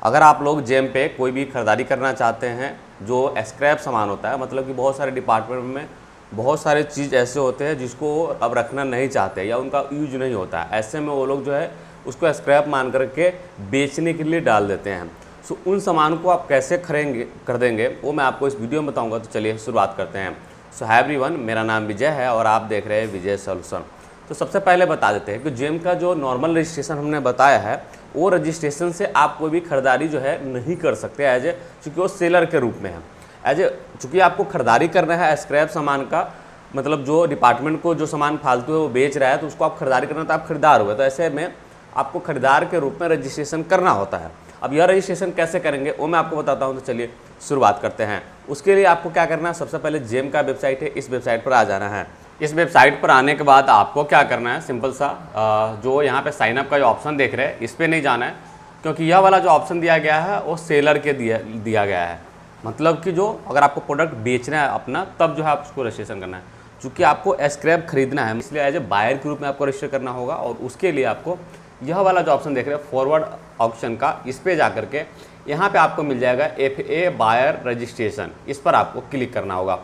अगर आप लोग जेम पे कोई भी खरीदारी करना चाहते हैं जो स्क्रैप सामान होता है, मतलब कि बहुत सारे डिपार्टमेंट में बहुत सारे चीज़ ऐसे होते हैं जिसको अब रखना नहीं चाहते या उनका यूज नहीं होता है, ऐसे में वो लोग जो है उसको स्क्रैप मान करके बेचने के लिए डाल देते हैं। सो उन सामान को आप कैसे कर देंगे वो मैं आपको इस वीडियो में बताऊँगा। तो चलिए शुरुआत करते हैं। सो हाय एवरीवन, मेरा नाम विजय है और आप देख रहे हैं विजय सॉल्यूशन। तो सबसे पहले बता देते हैं कि जेम का जो नॉर्मल रजिस्ट्रेशन हमने बताया है वो रजिस्ट्रेशन से आप कोई भी खरीदारी जो है नहीं कर सकते एज ए, चूँकि वो सेलर के रूप में है। एज ए चूँकि आपको खरीदारी करना है स्क्रैप सामान का, मतलब जो डिपार्टमेंट को जो सामान फालतू है वो बेच रहा है तो उसको आप खरीदारी करना, तो आप खरीदार हुए, तो ऐसे में आपको खरीदार के रूप में रजिस्ट्रेशन करना होता है। अब यह रजिस्ट्रेशन कैसे करेंगे वो मैं आपको बताता हूँ। तो चलिए शुरुआत करते हैं। उसके लिए आपको क्या करना है, सबसे पहले जेम का वेबसाइट है, इस वेबसाइट पर आ जाना है। इस वेबसाइट पर आने के बाद आपको क्या करना है, सिंपल सा जो यहाँ पे साइनअप का जो ऑप्शन देख रहे हैं इस पर नहीं जाना है, क्योंकि यह वाला जो ऑप्शन दिया गया है वो सेलर के दिया गया है। मतलब कि जो अगर आपको प्रोडक्ट बेचना है अपना, तब जो है आप उसको रजिस्ट्रेशन करना है। चूँकि आपको स्क्रैप खरीदना है इसलिए एज ए बायर के रूप में आपको रजिस्टर करना होगा, और उसके लिए आपको यह वाला जो ऑप्शन देख रहे हैं फॉरवर्ड ऑप्शन का, इस पे जा करके यहाँ पे आपको मिल जाएगा FA बायर रजिस्ट्रेशन, इस पर आपको क्लिक करना होगा।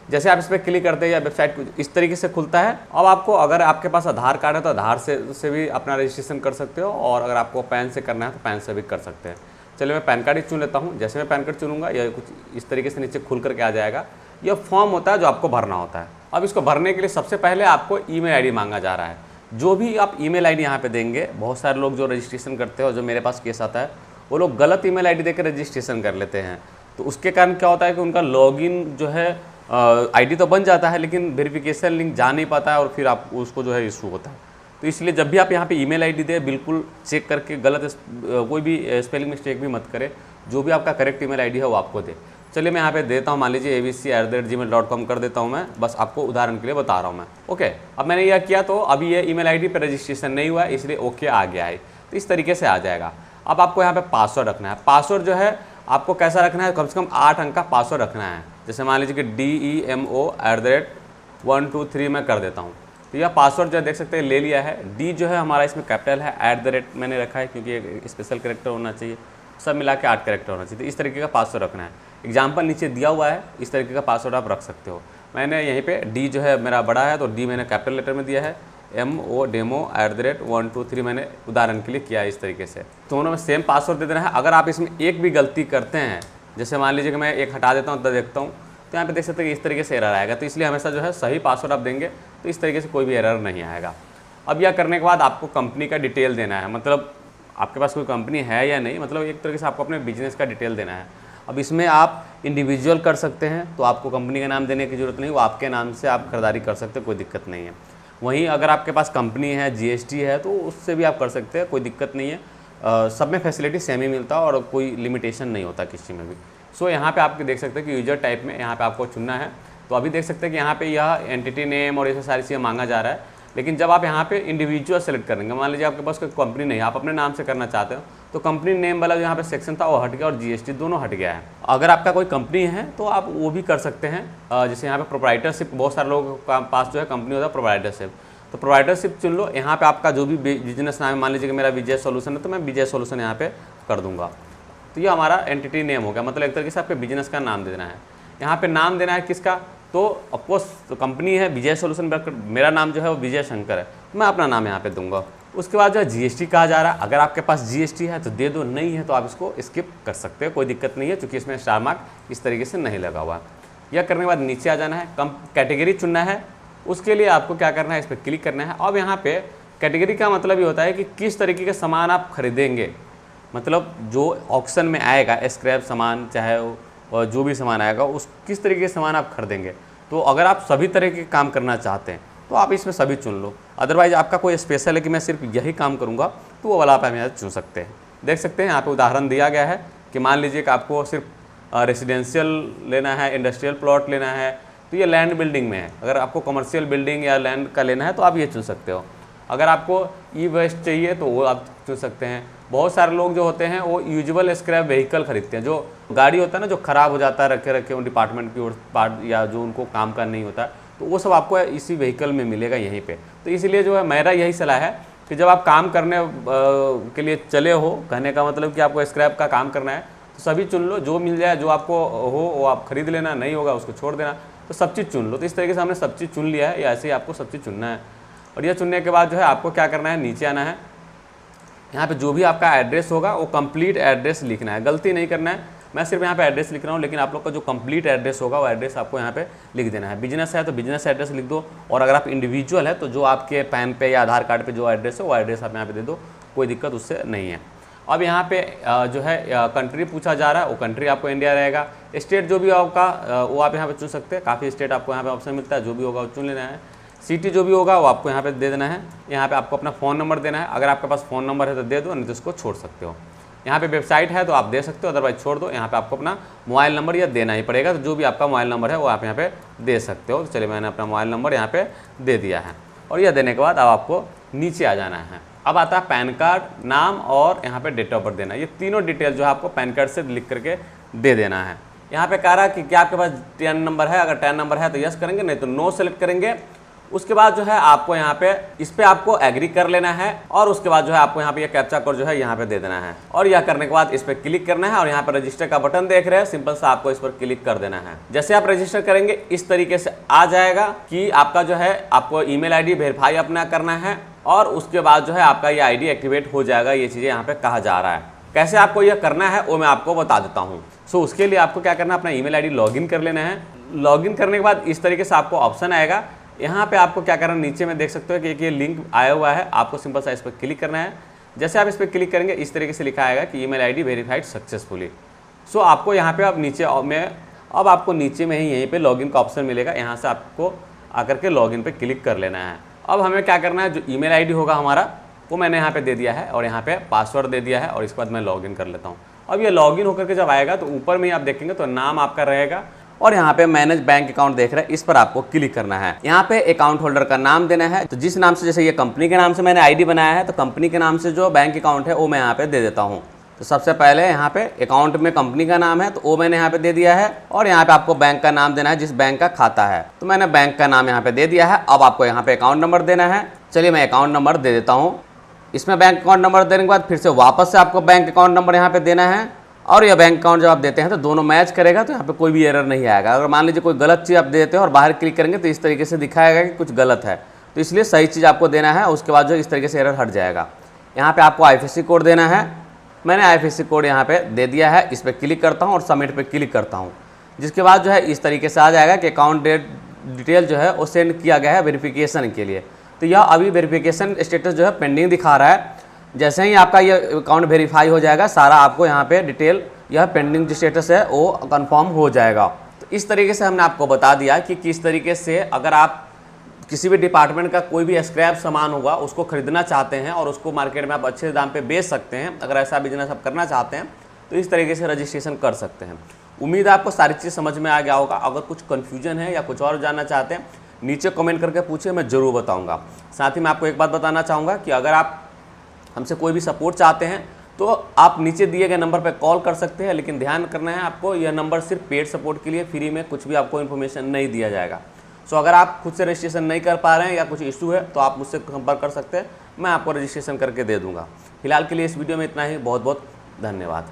जैसे आप इस पर क्लिक करते हैं या वेबसाइट इस तरीके से खुलता है। अब आपको अगर आपके पास आधार कार्ड है तो आधार से भी अपना रजिस्ट्रेशन कर सकते हो, और अगर आपको पैन से करना है तो पैन से भी कर सकते हैं। चलिए मैं पैन कार्ड ही चुन लेता हूँ। जैसे मैं पैन कार्ड चुनूंगा यह कुछ इस तरीके से नीचे खुल करके आ जाएगा। यह फॉर्म होता है जो आपको भरना होता है। अब इसको भरने के लिए सबसे पहले आपको ईमेल आईडी मांगा जा रहा है। जो भी आप ईमेल आईडी यहाँ पे देंगे, बहुत सारे लोग जो रजिस्ट्रेशन करते हैं और जो मेरे पास केस आता है वो लोग गलत ईमेल आईडी देकर रजिस्ट्रेशन कर लेते हैं। तो उसके कारण क्या होता है कि उनका लॉगिन जो है आईडी तो बन जाता है लेकिन वेरिफिकेशन लिंक जा नहीं पाता है, और फिर आप उसको जो है इशू होता है। तो इसलिए जब भी आप यहाँ पे ईमेल आईडी दें, बिल्कुल चेक करके गलत कोई भी स्पेलिंग मिस्टेक भी मत करें। जो भी आपका करेक्ट ईमेल आईडी है वो आपको दे। चलिए मैं यहाँ पे देता हूँ, मान लीजिए abc@gmail.com कर देता हूँ मैं, बस आपको उदाहरण के लिए बता रहा हूँ मैं। ओके, अब मैंने यह किया तो अभी ये ईमेल आईडी पर रजिस्ट्रेशन नहीं हुआ है, इसलिए ओके आ गया है। तो इस तरीके से आ जाएगा। अब आपको यहाँ पे पासवर्ड रखना है। पासवर्ड जो है आपको कैसा रखना है, कम से कम 8 अंक का पासवर्ड रखना है। जैसे मान लीजिए कि DEMO@123 मैं कर देता हूँ। तो यह पासवर्ड जो देख सकते हैं ले लिया है। डी जो है हमारा इसमें कैपिटल है, @ मैंने रखा है क्योंकि एक स्पेशल कैरेक्टर होना चाहिए, सब मिला के 8 कैरेक्टर होना चाहिए। तो इस तरीके का पासवर्ड रखना है। एग्जाम्पल नीचे दिया हुआ है, इस तरीके का पासवर्ड आप रख सकते हो। मैंने यहीं पे डी जो है मेरा बड़ा है तो डी मैंने कैपिटल लेटर में दिया है, DEMO@123 मैंने उदाहरण के लिए किया है इस तरीके से। दोनों में सेम पासवर्ड दे देना है। अगर आप इसमें एक भी गलती करते हैं, जैसे मान लीजिए कि मैं एक हटा देता हूँ तो देखता हूँ, तो यहाँ पे देख सकते हैं कि इस तरीके से एरर आएगा। तो इसलिए हमेशा जो है सही पासवर्ड आप देंगे तो इस तरीके से कोई भी एरर नहीं आएगा। अब यह करने के बाद आपको कंपनी का डिटेल देना है, मतलब आपके पास कोई कंपनी है या नहीं, मतलब एक तरीके से आपको अपने बिजनेस का डिटेल देना है। अब इसमें आप इंडिविजुअल कर सकते हैं तो आपको कंपनी का नाम देने की ज़रूरत नहीं, वो आपके नाम से आप खरीदारी कर सकते हैं, कोई दिक्कत नहीं है। वहीं अगर आपके पास कंपनी है, GST है, तो उससे भी आप कर सकते हैं, कोई दिक्कत नहीं है। सब में फैसिलिटी सेम ही मिलता है और कोई लिमिटेशन नहीं होता किसी में भी। सो यहाँ पे आप देख सकते हैं कि यूजर टाइप में यहाँ पे आपको चुनना है। तो अभी देख सकते हैं कि यहाँ पे यह एंटिटी नेम और ये सारी चीज़ें मांगा जा रहा है। लेकिन जब आप यहाँ पे इंडिविजुअल सेलेक्ट करेंगे, मान लीजिए आपके पास कोई कंपनी नहीं है, आप अपने नाम से करना चाहते हो, तो कंपनी नेम वाला जो यहाँ पे सेक्शन था वो हट गया और GST दोनों हट गया है। अगर आपका कोई कंपनी है तो आप वो भी कर सकते हैं। जैसे यहाँ पे प्रोप्राइटरशिप, बहुत सारे लोगों के पास जो है कंपनी होता है प्रोप्राइटरशिप, तो प्रोप्राइटरशिप चुन लो। यहाँ पे आपका जो भी बिजनेस नाम है, मान लीजिए कि मेरा विजय सॉल्यूशन है तो मैं विजय सॉल्यूशन यहाँ पे कर दूंगा। तो ये हमारा एंटिटी नेम हो गया, मतलब एक तरीके से आपके बिजनेस का नाम दे देना है। यहाँ पे नाम देना है किसका, तो ऑफकोर्स तो कंपनी है विजय सॉल्यूशन, मेरा नाम जो है वो विजय शंकर है, तो मैं अपना नाम यहाँ पे दूंगा। उसके बाद जो है GST कहा जा रहा है। अगर आपके पास GST है तो दे दो, नहीं है तो आप इसको स्किप कर सकते हो, कोई दिक्कत नहीं है, क्योंकि इसमें स्टार मार्क इस तरीके से नहीं लगा हुआ। यह करने के बाद नीचे आ जाना है, कैटेगरी चुनना है। उसके लिए आपको क्या करना है, इस पर क्लिक करना है। अब यहाँ पे कैटेगरी का मतलब ये होता है कि किस तरीके के सामान आप खरीदेंगे, मतलब जो ऑक्शन में आएगा स्क्रैप सामान, चाहे और जो भी सामान आएगा उस किस तरीके के सामान आप खरीदेंगे। तो अगर आप सभी तरह के काम करना चाहते हैं तो आप इसमें सभी चुन लो। अदरवाइज आपका कोई स्पेशल है कि मैं सिर्फ यही काम करूँगा, तो वो वाला आप यहाँ चुन सकते हैं। देख सकते हैं यहाँ पे उदाहरण दिया गया है कि मान लीजिए कि आपको सिर्फ रेसिडेंशियल लेना है, इंडस्ट्रियल प्लॉट लेना है, तो ये लैंड बिल्डिंग में है। अगर आपको कमर्शियल बिल्डिंग या लैंड का लेना है तो आप ये चुन सकते हो। अगर आपको ई-वेस्ट चाहिए तो वो आप चुन सकते हैं। बहुत सारे लोग जो होते हैं वो यूजुअल स्क्रैप व्हीकल खरीदते हैं, जो गाड़ी होता है ना जो ख़राब हो जाता है रखे रखे उन डिपार्टमेंट की ओर पार्ट, या जो उनको काम का नहीं होता, तो वो सब आपको इसी व्हीकल में मिलेगा यहीं पे। तो इसलिए जो है मेरा यही सलाह है कि जब आप काम करने के लिए चले हो, कहने का मतलब कि आपको स्क्रैप का काम करना है, तो सभी चुन लो, जो मिल जाए, जो आपको हो वो आप खरीद लेना, नहीं होगा उसको छोड़ देना। तो सब चीज़ चुन लो। तो इस तरीके से हमने सब चीज़ चुन लिया है, या ऐसे ही आपको सब चीज़ चुनना है। और यह चुनने के बाद जो है आपको क्या करना है, नीचे आना है। यहाँ पे जो भी आपका एड्रेस होगा वो कंप्लीट एड्रेस लिखना है, गलती नहीं करना है। मैं सिर्फ यहाँ पे एड्रेस लिख रहा हूँ, लेकिन आप लोग का जो कंप्लीट एड्रेस होगा वो एड्रेस आपको यहाँ पे लिख देना है। बिजनेस है तो बिजनेस एड्रेस लिख दो, और अगर आप इंडिविजुअल है तो जो आपके पैन पे या आधार कार्ड पे जो एड्रेस है वो एड्रेस आप यहाँ पे दे दो, कोई दिक्कत उससे नहीं है। अब यहाँ पे जो है कंट्री पूछा जा रहा है, वो कंट्री आपको इंडिया रहेगा। स्टेट जो भी आपका वो आप यहाँ पे चुन सकते हैं, काफ़ी स्टेट आपको यहाँ पे ऑप्शन मिलता है, जो भी होगा वो चुन लेना है। सिटी जो भी होगा वो आपको यहाँ पे दे देना है। यहाँ पे आपको अपना फ़ोन नंबर देना है, अगर आपके पास फ़ोन नंबर है तो दे दो, नहीं तो इसको छोड़ सकते हो। यहाँ पे वेबसाइट है तो आप दे सकते हो, अदरवाइज छोड़ दो। यहाँ पे आपको अपना मोबाइल नंबर यह देना ही पड़ेगा, तो जो भी आपका मोबाइल नंबर है वो आप यहाँ पे दे सकते हो। तो चलिए मैंने अपना मोबाइल नंबर यहाँ पे दे दिया है, और यह देने के बाद अब आपको नीचे आ जाना है। अब आता है पैन कार्ड, नाम और यहाँ पे डेट ऑफ बर्थ देना है। ये तीनों डिटेल जो है आपको पैन कार्ड से लिख करके दे देना है। यहाँ पे कह रहा है कि क्या आपके पास टैन नंबर है, अगर टैन नंबर है तो यस करेंगे, नहीं तो नो सेलेक्ट करेंगे। उसके बाद जो है आपको यहाँ पे इस पे आपको एग्री कर लेना है, और उसके बाद जो है आपको यहाँ पे ये कैप्चा कोड जो है यहाँ पे दे देना है, और यह करने के बाद इस पर क्लिक करना है। और यहाँ पर रजिस्टर का बटन देख रहे हैं, सिंपल सा आपको इस पर क्लिक कर देना है। जैसे आप रजिस्टर करेंगे इस तरीके से आ जाएगा कि आपका जो है आपको ईमेल आईडी वेरीफाई अपना करना है, और उसके बाद जो है आपका ये आईडी एक्टिवेट हो जाएगा। ये चीज़ें यहाँ पे कहा जा रहा है। कैसे आपको यह करना है वो मैं आपको बता देता हूँ। सो उसके लिए आपको क्या करना है, अपना ईमेल आईडी लॉगिन कर लेना है। लॉगिन करने के बाद इस तरीके से आपको ऑप्शन आएगा। यहाँ पे आपको क्या करना है, नीचे में देख सकते हो कि ये लिंक आया हुआ है, आपको सिंपल सा इस पर क्लिक करना है। जैसे आप इस पर क्लिक करेंगे इस तरीके से लिखा आएगा कि ईमेल आईडी वेरीफाइड सक्सेसफुली। सो आपको यहाँ पे अब नीचे अब आपको नीचे में ही यहीं पे लॉगिन का ऑप्शन मिलेगा, यहाँ से आपको आकर के लॉगिन पे क्लिक कर लेना है। अब हमें क्या करना है, जो ईमेल आईडी होगा हमारा वो मैंने यहाँ पे दे दिया है, और यहाँ पे पासवर्ड दे दिया है, और इसके बाद मैं लॉगिन कर लेता हूँ। अब ये लॉगिन होकर के जब आएगा तो ऊपर में ही आप देखेंगे तो नाम आपका रहेगा, और यहाँ पे मैनेज बैंक अकाउंट देख रहे हैं, इस पर आपको क्लिक करना है। यहाँ पे अकाउंट होल्डर का नाम देना है, तो जिस नाम से, जैसे ये कंपनी के नाम से मैंने आईडी बनाया है, तो कंपनी के नाम से जो बैंक अकाउंट है वो मैं यहाँ पे दे देता हूँ। तो सबसे पहले यहाँ पे अकाउंट में कंपनी का नाम है तो वो मैंने यहाँ पे दे दिया है, और यहाँ पे आपको बैंक का नाम देना है, जिस बैंक का खाता है, तो मैंने बैंक का नाम यहाँ पे दे दिया है। अब आपको यहाँ पे अकाउंट नंबर देना है। चलिए मैं अकाउंट नंबर दे देता हूँ। इसमें बैंक अकाउंट नंबर देने के बाद फिर से वापस से आपको बैंक अकाउंट नंबर यहाँ पे देना है, और यह बैंक अकाउंट जब आप देते हैं तो दोनों मैच करेगा, तो यहाँ पे कोई भी एरर नहीं आएगा। अगर मान लीजिए कोई गलत चीज़ आप देते हो और बाहर क्लिक करेंगे तो इस तरीके से दिखाएगा कि कुछ गलत है, तो इसलिए सही चीज़ आपको देना है। उसके बाद जो इस तरीके से एरर हट जाएगा। यहाँ पे आपको IFSC कोड देना है। मैंने IFSC कोड यहाँ पे दे दिया है। इस पर क्लिक करता हूँ और सबमिट पे क्लिक करता हूँ, जिसके बाद जो है इस तरीके से आ जाएगा कि अकाउंट डिटेल जो है वो सेंड किया गया है वेरिफिकेशन के लिए। तो यह अभी वेरिफिकेशन स्टेटस जो है पेंडिंग दिखा रहा है। जैसे ही आपका ये अकाउंट वेरीफाई हो जाएगा, सारा आपको यहाँ पे डिटेल यह पेंडिंग जो स्टेटस है वो कंफर्म हो जाएगा। तो इस तरीके से हमने आपको बता दिया कि किस तरीके से अगर आप किसी भी डिपार्टमेंट का कोई भी स्क्रैप सामान होगा उसको खरीदना चाहते हैं और उसको मार्केट में आप अच्छे दाम पे बेच सकते हैं, अगर ऐसा बिजनेस आप करना चाहते हैं तो इस तरीके से रजिस्ट्रेशन कर सकते हैं। उम्मीद है आपको सारी चीज़ समझ में आ गया होगा। अगर कुछ कन्फ्यूजन है या कुछ और जानना चाहते हैं नीचे कमेंट करके पूछिए, मैं ज़रूर बताऊँगा। साथ ही मैं आपको एक बात बताना चाहूँगा कि अगर आप हमसे कोई भी सपोर्ट चाहते हैं तो आप नीचे दिए गए नंबर पर कॉल कर सकते हैं, लेकिन ध्यान करना है आपको, यह नंबर सिर्फ पेड सपोर्ट के लिए, फ्री में कुछ भी आपको इन्फॉर्मेशन नहीं दिया जाएगा। सो अगर आप खुद से रजिस्ट्रेशन नहीं कर पा रहे हैं या कुछ इशू है तो आप मुझसे संपर्क कर सकते हैं, मैं आपको रजिस्ट्रेशन करके दे दूँगा। फिलहाल के लिए इस वीडियो में इतना ही। बहुत बहुत धन्यवाद।